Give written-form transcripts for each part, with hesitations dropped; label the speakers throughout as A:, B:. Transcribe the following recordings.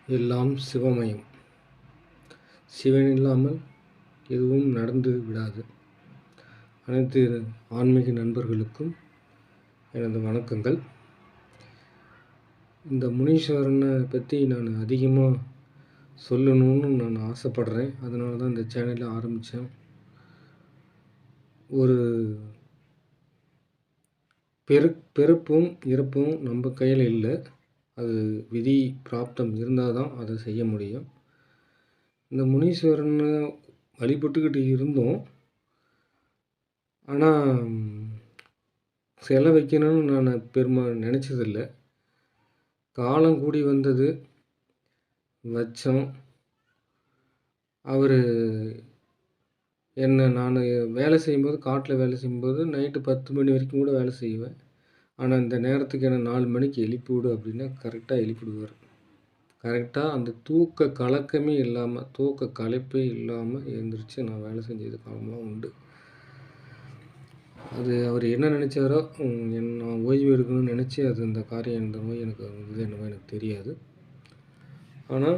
A: எல்லாம் சிவமயம். சிவன் இல்லாமல் எதுவும் நடந்து விடாது. அனைத்து ஆன்மீக நண்பர்களுக்கும் எனது வணக்கங்கள். இந்த முனீஸ்வரனை பற்றி நான் அதிகமாக சொல்லணும்னு நான் ஆசைப்படுறேன். அதனால தான் இந்த சேனலை ஆரம்பித்தேன். ஒரு பிறப்பும் இறப்பும் நம்ம கையில் இல்லை. அது விதி பிராப்தம் இருந்தால் தான் அதை செய்ய முடியும். இந்த முனீஸ்வரனை வழிபட்டுக்கிட்டு இருந்தோம். ஆனால் சிலை வைக்கணும்னு நான் நினச்சதில்லை. காலம் கூடி வந்தது, வச்சோம். அவர் நான் வேலை செய்யும்போது, காட்டில் வேலை செய்யும்போது நைட்டு 10 மணி வரைக்கும் கூட வேலை செய்வேன். ஆனால் இந்த நேரத்துக்கு என்ன 4 மணிக்கு எழுப்பிவிடு அப்படின்னா கரெக்டாக எழுப்பிவிடுவார். கரெக்டாக அந்த தூக்க கலக்கமே இல்லாமல், தூக்க கலைப்பே இல்லாமல் எழுந்திரிச்சு நான் வேலை செஞ்சது காலம்லாம் உண்டு. அது அவர் என்ன நினச்சாரோ, நான் ஓய்வு எடுக்கணும்னு நினச்சி அது அந்த காரியம் இந்த நோய் எனக்கு வந்து என்னவோ எனக்கு தெரியாது. ஆனால்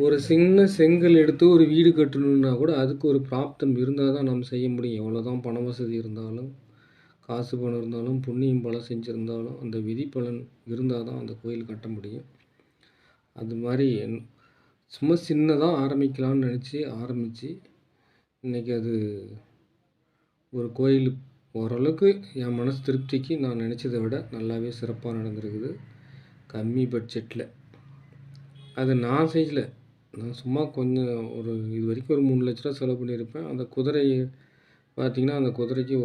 A: ஒரு சின்ன செங்கல் எடுத்து ஒரு வீடு கட்டணுன்னா கூட அதுக்கு ஒரு பிராப்தம் இருந்தால் தான் நம்ம செய்ய முடியும். எவ்வளோ தான் பண வசதி இருந்தாலும், காசு பணம் இருந்தாலும், புண்ணியம் பலம் செஞ்சுருந்தாலும், அந்த விதி பலன் இருந்தால் தான் அந்த கோயில் கட்ட முடியும். அது மாதிரி சும்மா சின்னதாக ஆரம்பிக்கலாம்னு நினச்சி ஆரம்பித்து இன்றைக்கி அது ஒரு கோயில் ஓரளவுக்கு என் மனசு திருப்திக்கு நான் நினச்சதை விட நல்லாவே சிறப்பாக நடந்திருக்குது. கம்மி பட்ஜெட்டில். அது நான் செய்யலை. நான் சும்மா கொஞ்சம் இது வரைக்கும் ஒரு 3 லட்ச ரூபா செலவு பண்ணியிருப்பேன். அந்த குதிரை பார்த்திங்கன்னா, அந்த குதிரைக்கு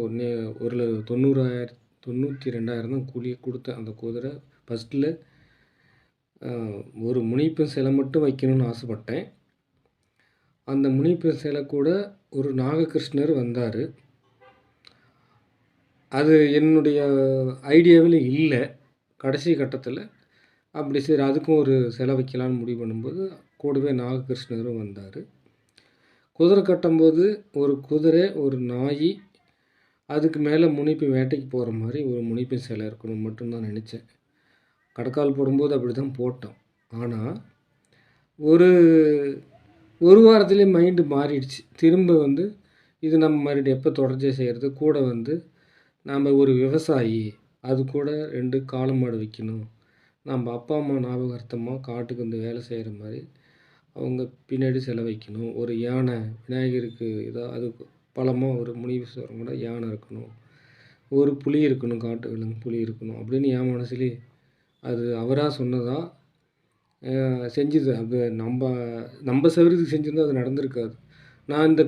A: ஒரு 92,000 தான் கூலி கொடுத்தேன். அந்த குதிரை ஃபஸ்ட்டில் ஒரு முனிப்பன் சிலை மட்டும் வைக்கணும்னு ஆசைப்பட்டேன். அந்த முனிப்பன் சிலை கூட ஒரு நாககிருஷ்ணர் வந்தார். அது என்னுடைய ஐடியாவில் இல்லை. கடைசி கட்டத்தில் அப்படி சரி அதுக்கும் ஒரு சிலை வைக்கலான்னு முடிவு பண்ணும்போது கூடவே நாககிருஷ்ணரும் வந்தார். குதிரை கட்டும்போது ஒரு குதிரை, ஒரு நாய், அதுக்கு மேலே முனிப்பு வேட்டைக்கு போகிற மாதிரி ஒரு முனிப்பு சிலை இருக்கணும் மட்டும்தான் நினச்சேன். கடக்கால் போடும்போது அப்படி தான் போட்டோம். ஆனால் ஒரு வாரத்துலேயே மைண்டு மாறிடுச்சு. திரும்ப வந்து இது நம்ம மறுபடியும் எப்போ தொடர்ச்சியாக செய்கிறது, கூட வந்து நாம் ஒரு விவசாயி, அது கூட 2 காளை மாடு வைக்கணும். நம்ம அப்பா அம்மா ஞாபகார்த்தமாக காட்டுக்கு வந்து வேலை செய்கிற மாதிரி அவங்க பின்னாடி சிலை வைக்கணும். ஒரு யானை, விநாயகருக்கு அது பழமாக ஒரு முனீஸ்வரன் கூட யானை இருக்கணும். ஒரு புலி இருக்கணும், காட்டு விலங்கு புலி இருக்கணும் அப்படின்னு என் மனசுலேயே அது அவராக சொன்னதா செஞ்சுது. அது நம்ம சௌகரியத்துக்கு செஞ்சுருந்தா அது நடந்திருக்காது. நான் இந்த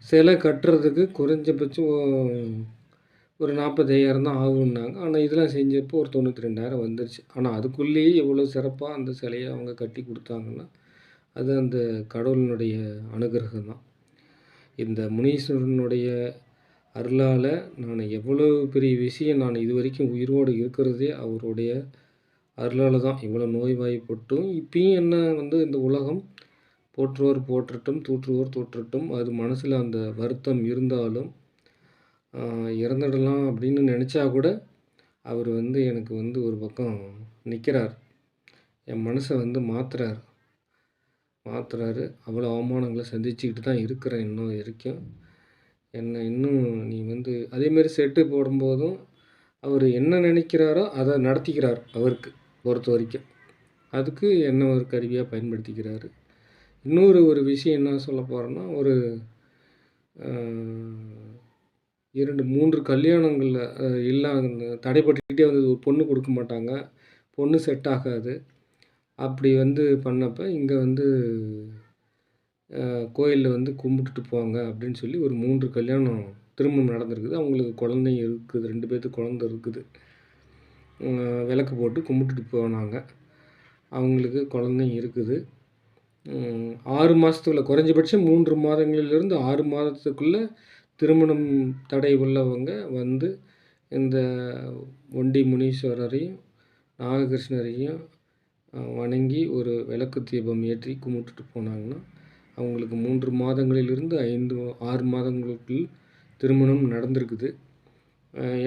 A: சிலை கட்டுறதுக்கு குறைஞ்சபட்சம் ஒரு 45,000 தான் ஆகுன்னாங்க. ஆனால் இதெல்லாம் செஞ்சப்போ ஒரு 92,000 வந்துருச்சு. ஆனால் அதுக்குள்ளேயே எவ்வளோ சிறப்பாக அந்த சிலையை அவங்க கட்டி கொடுத்தாங்கன்னா அது அந்த கடவுளினுடைய அனுகிரகம் தான். இந்த முனீஸ்வரனுடைய அருளால் நான் எவ்வளோ பெரிய விஷயம் நான் இது வரைக்கும் உயிரோடு இருக்கிறதே அவருடைய அருளால் தான். இவ்வளோ நோய்வாய்ப்பட்டும் இப்பயும் என்ன வந்து இந்த உலகம் போற்றுவோர் போற்றட்டும், தூற்றுவோர் தூற்றட்டும். அது மனசில் அந்த வருத்தம் இருந்தாலும் இறந்துடலாம் அப்படின்னு நினச்சா கூட அவர் வந்து எனக்கு வந்து ஒரு பக்கம் நிற்கிறார். என் மனசை வந்து மாற்றுறாரு. அவ்வளோ அவமானங்களை சந்திச்சுக்கிட்டு தான் இருக்கிறேன் இன்னும் வரைக்கும். என்னை இன்னும் நீ வந்து அதேமாரி செட்டு போடும்போதும் அவர் என்ன நினைக்கிறாரோ அதை நடத்திக்கிறார். அவருக்கு பொறுத்த வரைக்கும் அதுக்கு என்ன ஒரு கருவியாக பயன்படுத்திக்கிறாரு. இன்னொரு விஷயம் என்ன சொல்ல போகிறேன்னா, ஒரு 2, 3 கல்யாணங்களில் இல்லாத தடைப்பட்டுக்கிட்டே வந்தது. ஒரு பொண்ணு கொடுக்க மாட்டாங்க, பொண்ணு செட் ஆகாது. அப்படி வந்து பண்ணப்போ இங்கே வந்து கோயிலில் வந்து கும்பிட்டுட்டு போங்க அப்படின்னு சொல்லி ஒரு 3 கல்யாணம் திருமணம் நடந்திருக்குது. அவங்களுக்கு குழந்தைங்க இருக்குது, 2 பேர்த்துக்கு குழந்த இருக்குது. விளக்கு போட்டு கும்பிட்டுட்டு போனாங்க. அவங்களுக்கு குழந்தைங்க இருக்குது. 6 மாதத்துக்குள்ளே, குறைஞ்சபட்சம் 3 மாதங்களிலிருந்து 6 மாதத்துக்குள்ளே திருமணம் தடை உள்ளவங்க வந்து இந்த ஒண்டி முனீஸ்வரரையும் நாககிருஷ்ணரையும் வணங்கி ஒரு விளக்கு தீபம் ஏற்றி கும்பிட்டுட்டு போனாங்கன்னா அவங்களுக்கு 3 மாதங்களிலிருந்து 6 மாதங்களுக்குள் திருமணம் நடந்திருக்குது.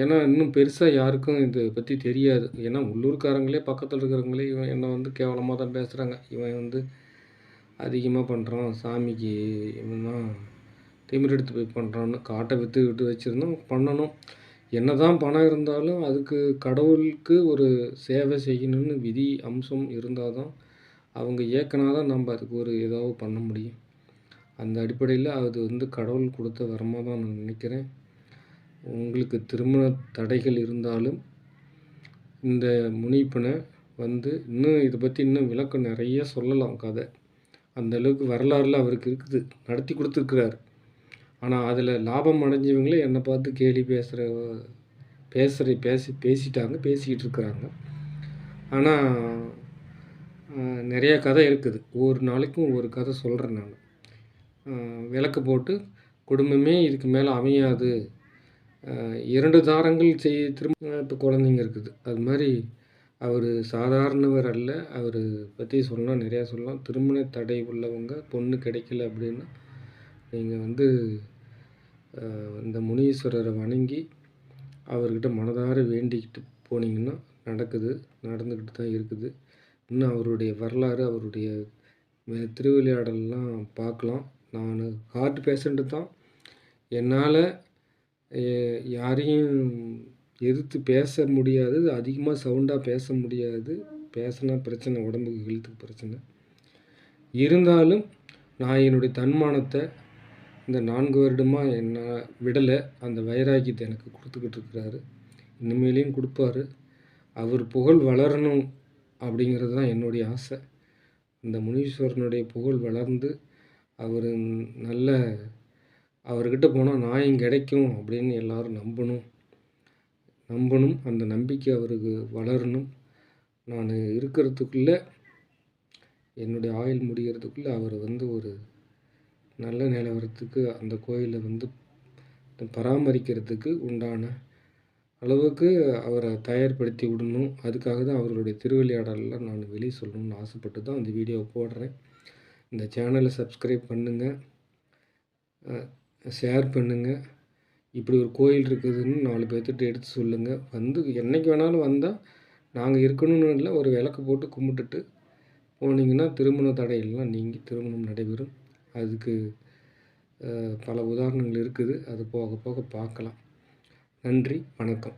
A: ஏன்னா இன்னும் பெருசா யாருக்கும் இத பத்தி தெரியாது. ஏன்னா உள்ளூர்காரங்களே பக்கத்துல இருக்கிறவங்களே இவன் என்ன வந்து கேவலமா தான் பேசுறாங்க. இவன் வந்து அதிகமா பண்றான். சாமிக்கு இவன் தான் திமிரு எடுத்து போய் பண்றான்னு காட்ட வித்து வச்சிருந்தோம் பண்ணணும். என்னதான் பணம் இருந்தாலும் அதுக்கு கடவுளுக்கு ஒரு சேவை செய்யணும்னு விதி அம்சம் இருந்தா தான், அவங்க இயக்குனா தான் நம்ப அதுக்கு ஒரு ஏதாவது பண்ண முடியும். அந்த அடிப்படையில அது வந்து கடவுள் குடுத்த வரமா தான் நான் நினைக்கிறேன். உங்களுக்கு திருமண தடைகள் இருந்தாலும், இந்த முனிப்பன வந்து இன்னும் இத பத்தி இன்னும் விளக்கம் நெறைய சொல்லலாம் கத. அந்த அளவுக்கு வரலாறுல அவருக்கு இருக்குது. நடத்தி குடுத்துருக்கிறாரு. ஆனா, அதில லாபம் அடைஞ்சவங்களே என்ன பார்த்து கேலி பேசிட்டாங்க, பேசிக்கிட்டு இருக்கிறாங்க. ஆனா, நெறைய கதை இருக்குது. ஒவ்வொரு நாளைக்கும் ஒவ்வொரு கதை சொல்றேன் நானு. விளக்கு போட்டு குடும்பமே இதுக்கு மேல அமையாது. 2 தாரங்கள் இப்ப குழந்தைங்க இருக்குது. அது மாரி அவரு சாதாரணவர் அல்ல. அவரு பத்தி சொன்னா நெறையா சொல்லலாம். திருமண தடை உள்ளவங்க பொண்ணு கிடைக்கல அப்டின்னா, நீங்க வந்து இந்த முனீஸ்வரர வணங்கி, அவர்கிட்ட மனதார வேண்டிக்கிட்டு போனீங்கன்னா, நடக்குது. நடந்துக்கிட்டு தான் இருக்குது. இன்னும் அவருடைய வரலாறு, அவருடைய திருவிளையாடல்லாம் பார்க்கலாம். நானு ஹார்ட் பேஷண்ட்டு தான். என்னால எ யாரையும் எதிர்த்து பேச முடியாது. அதிகமா சவுண்டா பேச முடியாது. பேசுனா பிரச்சனை, உடம்புக்கு ஹெல்த்துக்கு பிரச்சனை. இருந்தாலும், நான் என்னுடைய தன்மானத்த இந்த 4 வருடமா என்ன விடல. அந்த வைராக்கியத்த எனக்கு குடுத்துக்கிட்டு இருக்கிறாரு. இனிமேலையும் குடுப்பாரு. அவர் புகழ் வளரணும் அப்படிங்கிறது தான் என்னுடைய ஆசை. இந்த முனீஸ்வரனுடைய புகழ் வளர்ந்து, அவரு நல்ல அவர்கிட்ட போனா நியாயம் கிடைக்கும் அப்படின்னு எல்லாரும் நம்பணும். அந்த நம்பிக்கை அவருக்கு வளரணும். நானு இருக்கிறதுக்குள்ள, என்னுடைய ஆயுள் முடியறதுக்குள்ள அவர வந்து ஒரு நல்ல நிலவரத்துக்கு அந்த கோயில வந்து பராமரிக்கிறதுக்கு உண்டான அளவுக்கு அவர தயார்படுத்தி விடணும். அதுக்காக தான் அவர்களுடைய திருவிளையாடல்லாம் நான் வெளிய சொல்லணும்னு ஆசைப்பட்டு தான் இந்த வீடியோவ போடுறேன். இந்த சேனல சப்ஸ்கிரைப் பண்ணுங்க. ஷேர் பண்ணுங்க. இப்படி ஒரு கோயில் இருக்குதுன்னு 4 பேத்துட்ட எடுத்து சொல்லுங்க. வந்து என்னைக்கு வேணாலும் வந்தா, நாங்க இருக்கணும்னு இல்ல. ஒரு விளக்கு போட்டு கும்பிட்டுட்டு போனீங்கன்னா, திருமண தடையெல்லாம் நீங்கி திருமணம் நடைபெறும். அதுக்கு பல உதாரணங்கள் இருக்குது. அது போக போக பார்க்கலாம். நன்றி, வணக்கம்.